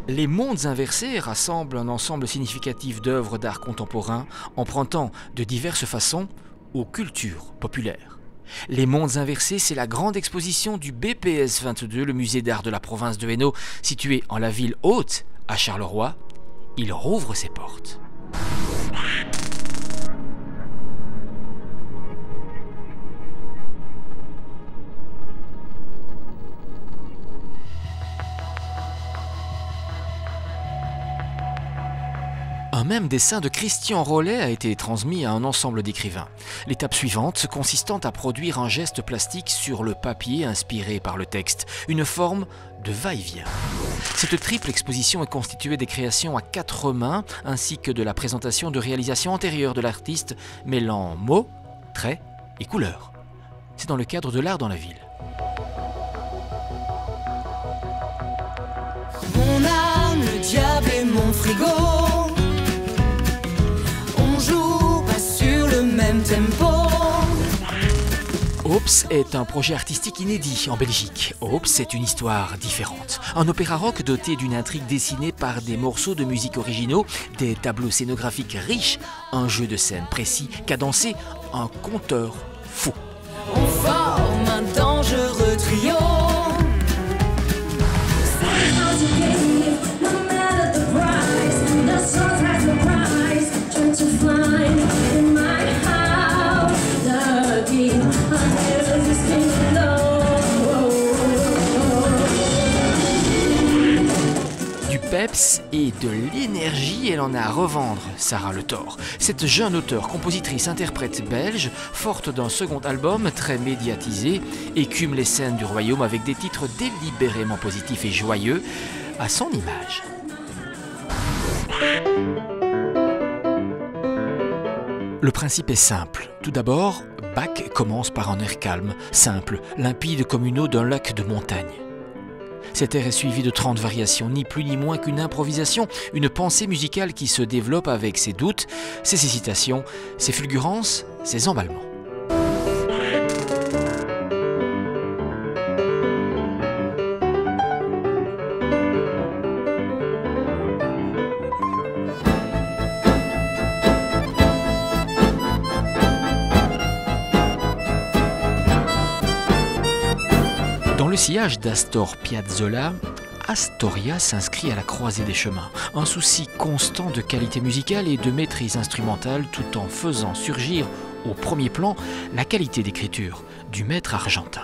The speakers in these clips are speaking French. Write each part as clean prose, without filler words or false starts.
Les mondes inversés rassemblent un ensemble significatif d'œuvres d'art contemporain empruntant de diverses façons aux cultures populaires. Les mondes inversés, c'est la grande exposition du BPS 22, le musée d'art de la province de Hainaut, situé en la ville haute, à Charleroi. Il rouvre ses portes. Un même dessin de Christian Rollet a été transmis à un ensemble d'écrivains. L'étape suivante consistant à produire un geste plastique sur le papier inspiré par le texte, une forme de va-et-vient. Cette triple exposition est constituée des créations à 4 mains ainsi que de la présentation de réalisations antérieures de l'artiste mêlant mots, traits et couleurs. C'est dans le cadre de l'art dans la ville. Mon âme, le diable et mon frigo. Oops est un projet artistique inédit en Belgique. Oops est une histoire différente. Un opéra rock doté d'une intrigue dessinée par des morceaux de musique originaux, des tableaux scénographiques riches, un jeu de scène précis, cadencé, un conteur fou. On forme un dangereux trio. Peps et de l'énergie, elle en a à revendre, Sarah Le Thor. Cette jeune auteure, compositrice, interprète belge, forte d'un second album très médiatisé, écume les scènes du royaume avec des titres délibérément positifs et joyeux, à son image. Le principe est simple. Tout d'abord, Bach commence par un air calme, simple, limpide comme une eau d'un lac de montagne. Cet air est suivi de 30 variations, ni plus ni moins qu'une improvisation, une pensée musicale qui se développe avec ses doutes, ses hésitations, ses fulgurances, ses emballements. Dans le sillage d'Astor Piazzolla, Astoria s'inscrit à la croisée des chemins. Un souci constant de qualité musicale et de maîtrise instrumentale tout en faisant surgir au premier plan la qualité d'écriture du maître argentin.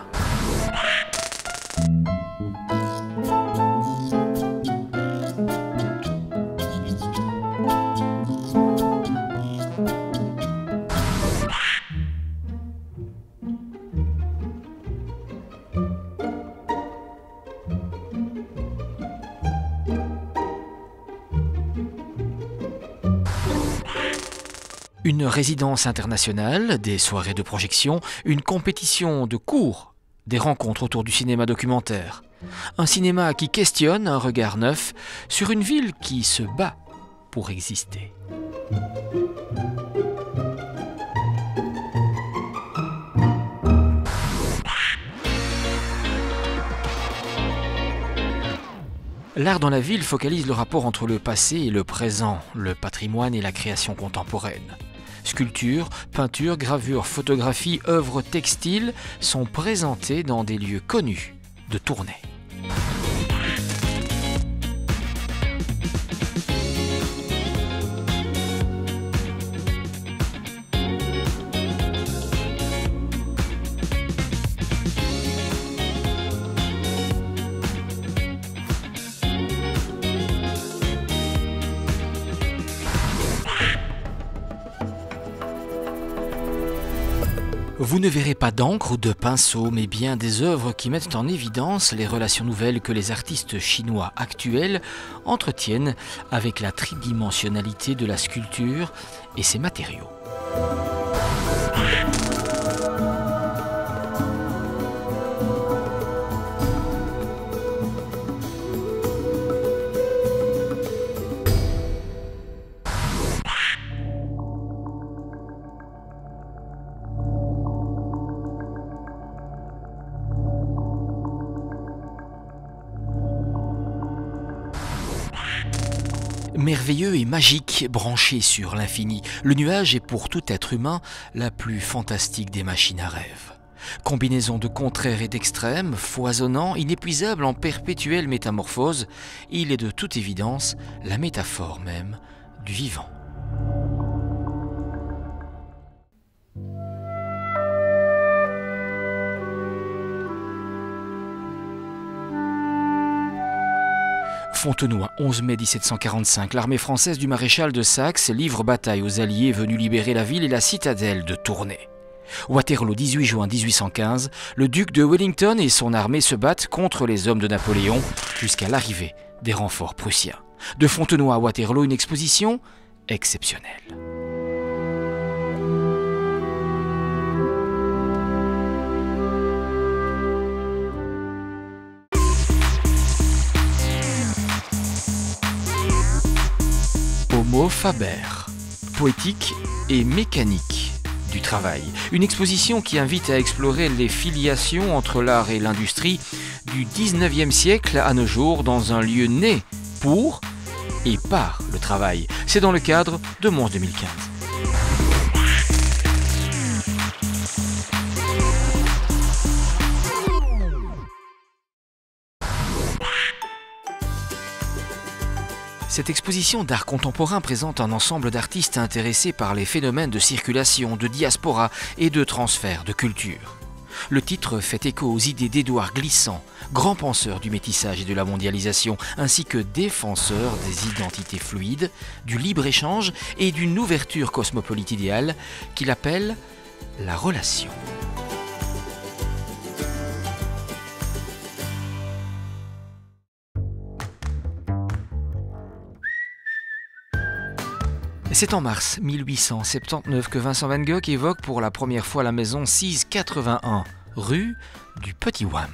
Une résidence internationale, des soirées de projection, une compétition de cours, des rencontres autour du cinéma documentaire. Un cinéma qui questionne un regard neuf sur une ville qui se bat pour exister. L'art dans la ville focalise le rapport entre le passé et le présent, le patrimoine et la création contemporaine. Sculptures, peintures, gravures, photographies, œuvres textiles sont présentées dans des lieux connus de Tournai. Vous ne verrez pas d'encre ou de pinceau, mais bien des œuvres qui mettent en évidence les relations nouvelles que les artistes chinois actuels entretiennent avec la tridimensionnalité de la sculpture et ses matériaux. Merveilleux et magique, branché sur l'infini, le nuage est pour tout être humain la plus fantastique des machines à rêve. Combinaison de contraires et d'extrêmes, foisonnant, inépuisable en perpétuelle métamorphose, il est de toute évidence la métaphore même du vivant. Fontenoy, 11 mai 1745, l'armée française du maréchal de Saxe livre bataille aux Alliés venus libérer la ville et la citadelle de Tournai. Waterloo, 18 juin 1815, le duc de Wellington et son armée se battent contre les hommes de Napoléon jusqu'à l'arrivée des renforts prussiens. De Fontenoy à Waterloo, une exposition exceptionnelle. Homo Faber, poétique et mécanique du travail. Une exposition qui invite à explorer les filiations entre l'art et l'industrie du 19e siècle à nos jours dans un lieu né pour et par le travail. C'est dans le cadre de Mons 2015. Cette exposition d'art contemporain présente un ensemble d'artistes intéressés par les phénomènes de circulation, de diaspora et de transfert de culture. Le titre fait écho aux idées d'Édouard Glissant, grand penseur du métissage et de la mondialisation, ainsi que défenseur des identités fluides, du libre-échange et d'une ouverture cosmopolite idéale qu'il appelle la relation. C'est en mars 1879 que Vincent van Gogh évoque pour la première fois la maison 681, rue du Petit Ouham.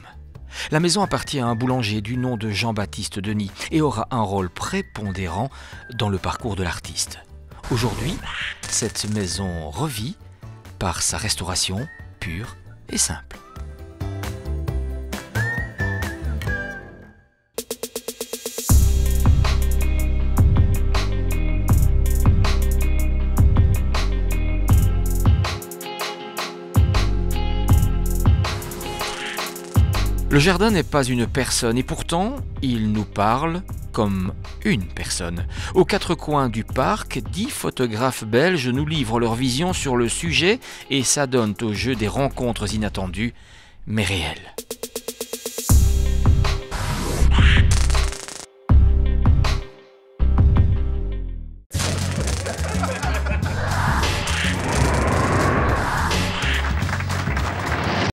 La maison appartient à un boulanger du nom de Jean-Baptiste Denis et aura un rôle prépondérant dans le parcours de l'artiste. Aujourd'hui, cette maison revit par sa restauration pure et simple. Le jardin n'est pas une personne et pourtant, il nous parle comme une personne. Aux quatre coins du parc, 10 photographes belges nous livrent leur vision sur le sujet et s'adonnent au jeu des rencontres inattendues, mais réelles.